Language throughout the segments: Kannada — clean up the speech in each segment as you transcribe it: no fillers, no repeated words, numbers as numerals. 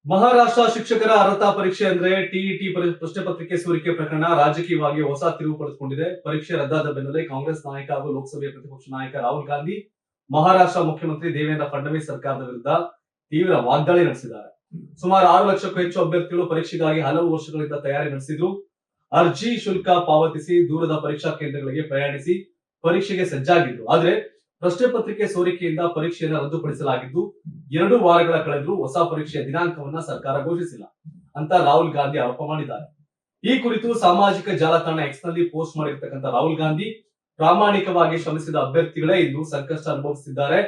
ಮಹಾರಾಷ್ಟ್ರ ಶಿಕ್ಷಕರ ಅರ್ಹತಾ ಪರೀಕ್ಷೆ ಅಂದ್ರೆ ಟಿಇಟಿ ಪ್ರಶ್ನೆ ಪತ್ರಿಕೆ ಸೋರಿಕೆ ಪ್ರಕರಣ ರಾಜಕೀಯವಾಗಿ ಹೊಸ ತಿರುವು ಪಡೆದುಕೊಂಡಿದೆ. ಪರೀಕ್ಷೆ ರದ್ದಾದ ಬೆನ್ನಲ್ಲೇ ಕಾಂಗ್ರೆಸ್ ನಾಯಕ ಹಾಗೂ ಲೋಕಸಭೆಯ ಪ್ರತಿಪಕ್ಷ ನಾಯಕ ರಾಹುಲ್ ಗಾಂಧಿ ಮಹಾರಾಷ್ಟ್ರ ಮುಖ್ಯಮಂತ್ರಿ ದೇವೇಂದ್ರ ಫಡ್ನವೀಸ್ ಸರ್ಕಾರದ ವಿರುದ್ಧ ತೀವ್ರ ವಾಗ್ದಾಳಿ ನಡೆಸಿದ್ದಾರೆ. ಸುಮಾರು 6 ಲಕ್ಷಕ್ಕೂ ಹೆಚ್ಚು ಅಭ್ಯರ್ಥಿಗಳು ಪರೀಕ್ಷೆಗಾಗಿ ಹಲವು ವರ್ಷಗಳಿಂದ ತಯಾರಿ ನಡೆಸಿದ್ರು. ಅರ್ಜಿ ಶುಲ್ಕ ಪಾವತಿಸಿ ದೂರದ ಪರೀಕ್ಷಾ ಕೇಂದ್ರಗಳಿಗೆ ಪ್ರಯಾಣಿಸಿ ಪರೀಕ್ಷೆಗೆ ಸಜ್ಜಾಗಿದ್ರು. ಆದ್ರೆ ಪ್ರಶ್ನೆ ಪತ್ರಿಕೆ ಸೋರಿಕೆಯಿಂದ ಪರೀಕ್ಷೆಯನ್ನು ರದ್ದುಪಡಿಸಲಾಗಿದ್ದು 2 ವಾರಗಳ ಕಳೆದರೂ ಹೊಸ ಪರೀಕ್ಷೆಯ ದಿನಾಂಕವನ್ನ ಸರ್ಕಾರ ಘೋಷಿಸಿಲ್ಲ ಅಂತ ರಾಹುಲ್ ಗಾಂಧಿ ಆರೋಪ ಮಾಡಿದ್ದಾರೆ. ಈ ಕುರಿತು ಸಾಮಾಜಿಕ ಜಾಲತಾಣ ಎಕ್ಸ್ ನಲ್ಲಿ ಪೋಸ್ಟ್ ಮಾಡಿರ್ತಕ್ಕಂಥ ರಾಹುಲ್ ಗಾಂಧಿ, ಪ್ರಾಮಾಣಿಕವಾಗಿ ಶ್ರಮಿಸಿದ ಅಭ್ಯರ್ಥಿಗಳೇ ಇಂದು ಸಂಕಷ್ಟ ಅನುಭವಿಸುತ್ತಿದ್ದಾರೆ.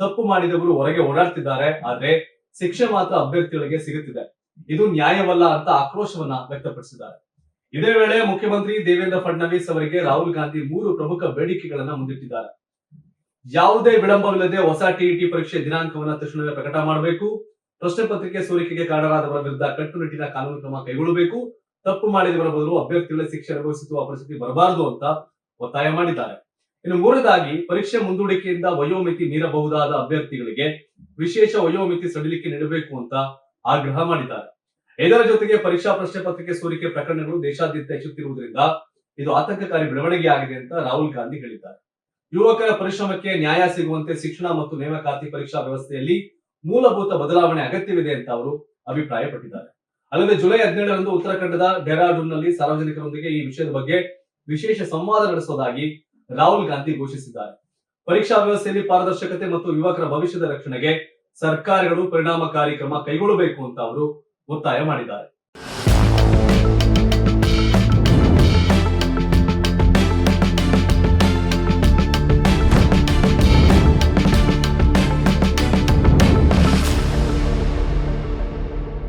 ತಪ್ಪು ಮಾಡಿದವರು ಹೊರಗೆ ಓಡಾಡ್ತಿದ್ದಾರೆ, ಆದ್ರೆ ಶಿಕ್ಷೆ ಮಾತ್ರ ಅಭ್ಯರ್ಥಿಗಳಿಗೆ ಸಿಗುತ್ತಿದೆ. ಇದು ನ್ಯಾಯವಲ್ಲ ಅಂತ ಆಕ್ರೋಶವನ್ನ ವ್ಯಕ್ತಪಡಿಸಿದ್ದಾರೆ. ಇದೇ ವೇಳೆ ಮುಖ್ಯಮಂತ್ರಿ ದೇವೇಂದ್ರ ಫಡ್ನವೀಸ್ ಅವರಿಗೆ ರಾಹುಲ್ ಗಾಂಧಿ 3 ಪ್ರಮುಖ ಬೇಡಿಕೆಗಳನ್ನ ಮುಂದಿಟ್ಟಿದ್ದಾರೆ. ಯಾವುದೇ ವಿಳಂಬವಿಲ್ಲದೆ ಹೊಸ ಟಿಇಟಿ ಪರೀಕ್ಷೆ ದಿನಾಂಕವನ್ನ ತಕ್ಷಣವೇ ಪ್ರಕಟ ಮಾಡಬೇಕು. ಪ್ರಶ್ನೆ ಪತ್ರಿಕೆ ಸೋರಿಕೆಗೆ ಕಾರಣರಾದವರ ವಿರುದ್ಧ ಕಟ್ಟುನಿಟ್ಟಿನ ಕಾನೂನು ಕ್ರಮ ಕೈಗೊಳ್ಳಬೇಕು. ತಪ್ಪು ಮಾಡಿದವರ ಬದಲು ಅಭ್ಯರ್ಥಿಗಳ ಶಿಕ್ಷೆ ಅನುಭವಿಸುವ ಪರಿಸ್ಥಿತಿ ಬರಬಾರದು ಅಂತ ಒತ್ತಾಯ ಮಾಡಿದ್ದಾರೆ. ಇನ್ನು ಮೂರನೇದಾಗಿ, ಪರೀಕ್ಷೆ ಮುಂದೂಡಿಕೆಯಿಂದ ವಯೋಮಿತಿ ಮೀರಬಹುದಾದ ಅಭ್ಯರ್ಥಿಗಳಿಗೆ ವಿಶೇಷ ವಯೋಮಿತಿ ಸಡಿಲಿಕೆ ನೀಡಬೇಕು ಅಂತ ಆಗ್ರಹ ಮಾಡಿದ್ದಾರೆ. ಇದರ ಜೊತೆಗೆ ಪರೀಕ್ಷಾ ಪ್ರಶ್ನೆ ಪತ್ರಿಕೆ ಸೋರಿಕೆ ಪ್ರಕರಣಗಳು ದೇಶಾದ್ಯಂತ ಹೆಚ್ಚುತ್ತಿರುವುದರಿಂದ ಇದು ಆತಂಕಕಾರಿ ಬೆಳವಣಿಗೆಯಾಗಿದೆ ಅಂತ ರಾಹುಲ್ ಗಾಂಧಿ ಹೇಳಿದ್ದಾರೆ. ಯುವಕರ ಪರಿಶ್ರಮಕ್ಕೆ ನ್ಯಾಯ ಸಿಗುವಂತೆ ಶಿಕ್ಷಣ ಮತ್ತು ನೇಮಕಾತಿ ಪರೀಕ್ಷಾ ವ್ಯವಸ್ಥೆಯಲ್ಲಿ ಮೂಲಭೂತ ಬದಲಾವಣೆ ಅಗತ್ಯವಿದೆ ಅಂತ ಅವರು ಅಭಿಪ್ರಾಯಪಟ್ಟಿದ್ದಾರೆ. ಅಲ್ಲದೆ ಜುಲೈ 17ರಂದು ಉತ್ತರಾಖಂಡದ ಡೆಹ್ರಾಡೂನ್ನಲ್ಲಿ ಸಾರ್ವಜನಿಕರೊಂದಿಗೆ ಈ ವಿಷಯದ ಬಗ್ಗೆ ವಿಶೇಷ ಸಂವಾದ ನಡೆಸುವುದಾಗಿ ರಾಹುಲ್ ಗಾಂಧಿ ಘೋಷಿಸಿದ್ದಾರೆ. ಪರೀಕ್ಷಾ ವ್ಯವಸ್ಥೆಯಲ್ಲಿ ಪಾರದರ್ಶಕತೆ ಮತ್ತು ಯುವಕರ ಭವಿಷ್ಯದ ರಕ್ಷಣೆಗೆ ಸರ್ಕಾರಗಳು ಪರಿಣಾಮಕಾರಿ ಕ್ರಮ ಕೈಗೊಳ್ಳಬೇಕು ಅಂತ ಅವರು ಒತ್ತಾಯ ಮಾಡಿದ್ದಾರೆ.